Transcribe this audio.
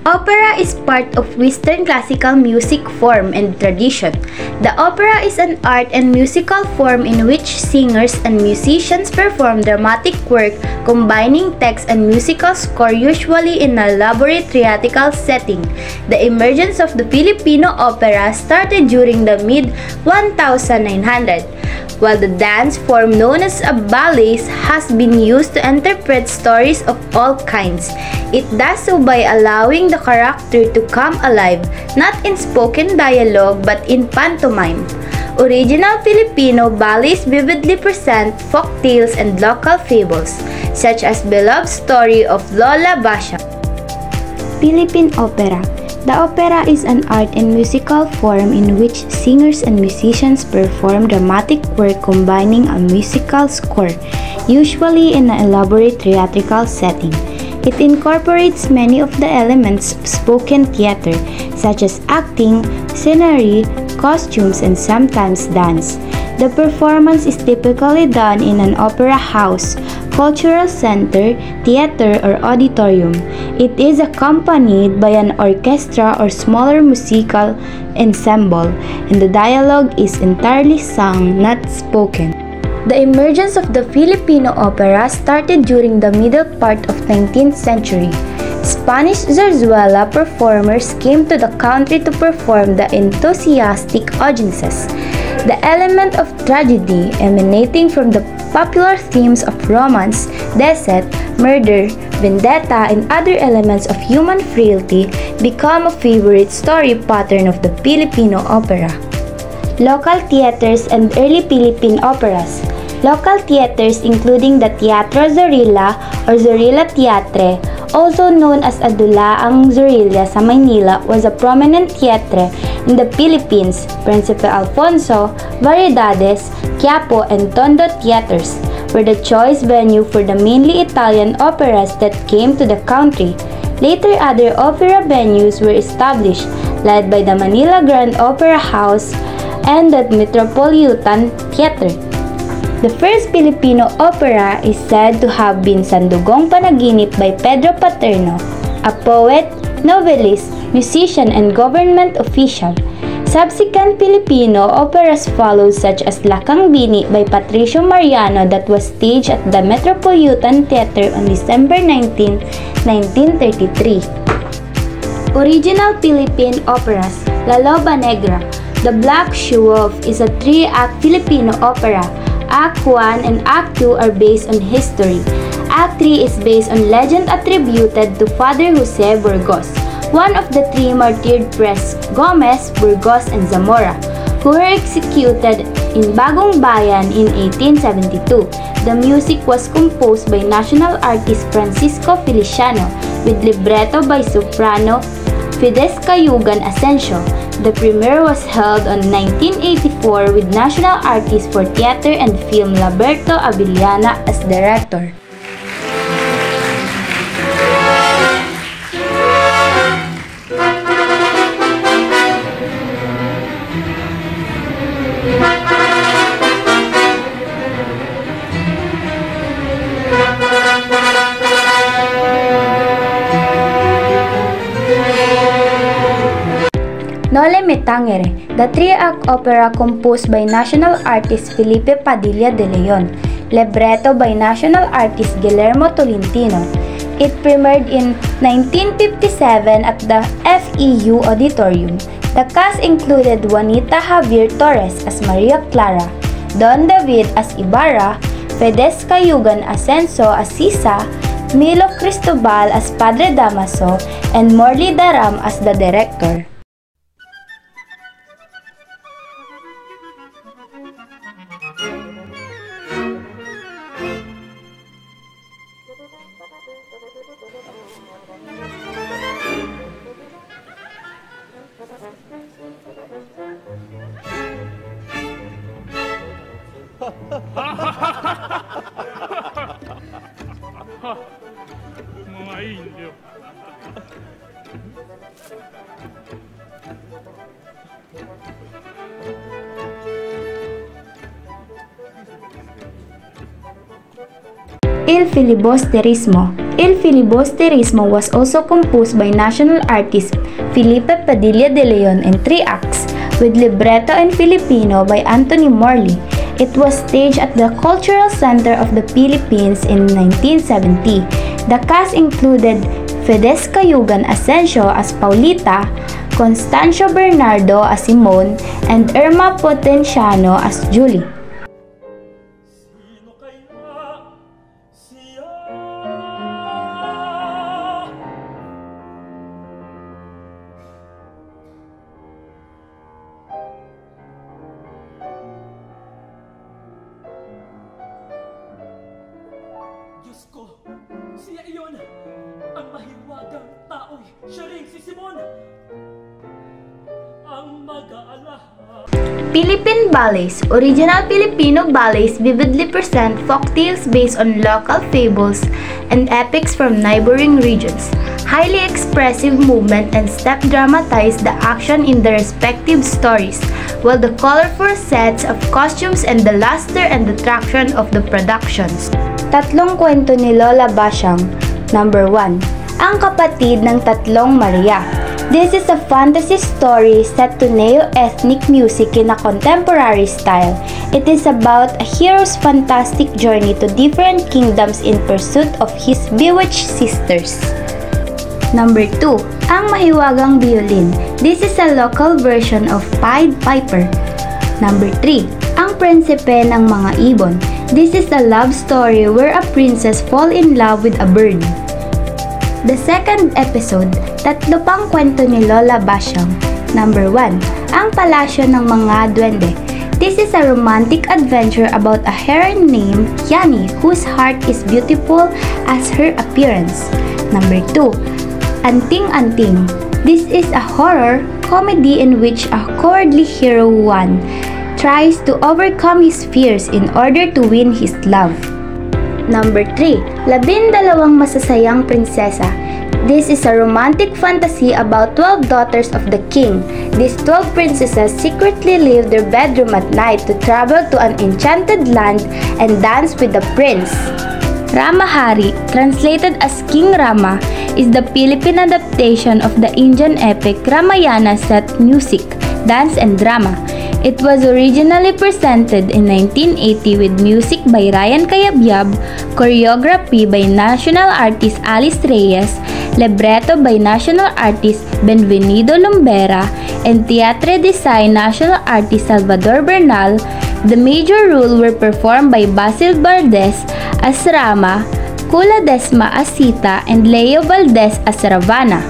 Opera is part of Western classical music form and tradition. The opera is an art and musical form in which singers and musicians perform dramatic work combining text and musical score, usually in an elaborate theatrical setting. The emergence of the Filipino opera started during the mid-1900s, while the dance form known as a ballet has been used to interpret stories of all kinds. It does so by allowing the character to come alive, not in spoken dialogue but in pantomime. Original Filipino ballets vividly present folk tales and local fables, such as beloved story of Lola Basha. Philippine opera. The opera is an art and musical form in which singers and musicians perform dramatic work combining a musical score, usually in an elaborate theatrical setting. It incorporates many of the elements of spoken theater, such as acting, scenery, costumes, and sometimes dance. The performance is typically done in an opera house, cultural center, theater, or auditorium. It is accompanied by an orchestra or smaller musical ensemble, and the dialogue is entirely sung, not spoken. The emergence of the Filipino opera started during the middle part of 19th century. Spanish zarzuela performers came to the country to perform the enthusiastic audiences. The element of tragedy emanating from the popular themes of romance, deceit, murder, vendetta, and other elements of human frailty become a favorite story pattern of the Filipino opera. Local theaters and early Philippine operas. Local theaters including the Teatro Zorilla or Zorilla Teatre, also known as Adulaang Zorilla sa Maynila, was a prominent theatre in the Philippines. Principe Alfonso, Variedades, Quiapo, and Tondo theaters were the choice venue for the mainly Italian operas that came to the country. Later, other opera venues were established, led by the Manila Grand Opera House and the Metropolitan Theater. The first Filipino opera is said to have been Sandugong Panaginip by Pedro Paterno, a poet, novelist, musician, and government official. Subsequent Filipino operas followed, such as Lakang Bini by Patricio Mariano that was staged at the Metropolitan Theater on December 19, 1933. Original Philippine operas. La Loba Negra. The Black Shoe Wolf is a three-act Filipino opera. Act 1 and Act 2 are based on history. Act 3 is based on legend attributed to Father Jose Burgos, one of the three martyred priests Gomez, Burgos, and Zamora, who were executed in Bagong Bayan in 1872. The music was composed by national artist Francisco Feliciano, with libretto by soprano Fides Cayugan Asensio. The premiere was held on 1984 with national artist for theater and film Laberto Abiliana as director. Nole Me Tangere, the three-act opera composed by national artist Felipe Padilla de Leon, libretto by national artist Guillermo Tolentino. It premiered in 1957 at the FEU Auditorium. The cast included Juanita Javier Torres as Maria Clara, Don David as Ibarra, Fides Cayugan Asensio as Sisa, Milo Cristobal as Padre Damaso, and Morley Daram as the director. Mga inyo. Il filibusterismo. Il Filibusterismo was also composed by national artist Felipe Padilla de Leon in 3 acts, with libretto in Filipino by Anthony Morley. It was staged at the Cultural Center of the Philippines in 1970. The cast included Fides Cayugan Asensio as Paulita, Constancio Bernardo as Simon, and Irma Potenciano as Julie. Diyos ko, siya iyon! Ang mahiwagang tao'y siya rin si Simon! Ang mag-aalaha. Philippine ballets. Original Filipino ballets vividly present folktales based on local fables and epics from neighboring regions. Highly expressive movement and step dramatize the action in the respective stories, while the colorful sets of costumes and the luster and attraction of the productions. Tatlong kwento ni Lola Basyang. Number 1. Ang kapatid ng tatlong Maria. This is a fantasy story set to neo-ethnic music in a contemporary style. It is about a hero's fantastic journey to different kingdoms in pursuit of his bewitched sisters. Number 2. Ang mahiwagang violin. This is a local version of Pied Piper. Number 3. Ang prinsipe ng mga ibon. This is a love story where a princess falls in love with a bird. The second episode, tatlo pang kwento ni Lola Basyang. Number 1. Ang palasyo ng mga duwende. This is a romantic adventure about a heroine named Yani whose heart is beautiful as her appearance. Number 2. Anting Anting. This is a horror comedy in which a cowardly hero Juan tries to overcome his fears in order to win his love. Number 3. 12 masasayang prinsesa. This is a romantic fantasy about 12 daughters of the king. These 12 princesses secretly leave their bedroom at night to travel to an enchanted land and dance with the prince. Ramahari, translated as King Rama, is the Philippine adaptation of the Indian epic Ramayana set music, dance and drama. It was originally presented in 1980 with music by Ryan Cayabyab, choreography by national artist Alice Reyes, libretto by national artist Benvenido Lumbera, and theatre design national artist Salvador Bernal. The major roles were performed by Basil Valdez as Rama, Kula Desma as Sita, and Leo Valdez as Ravana.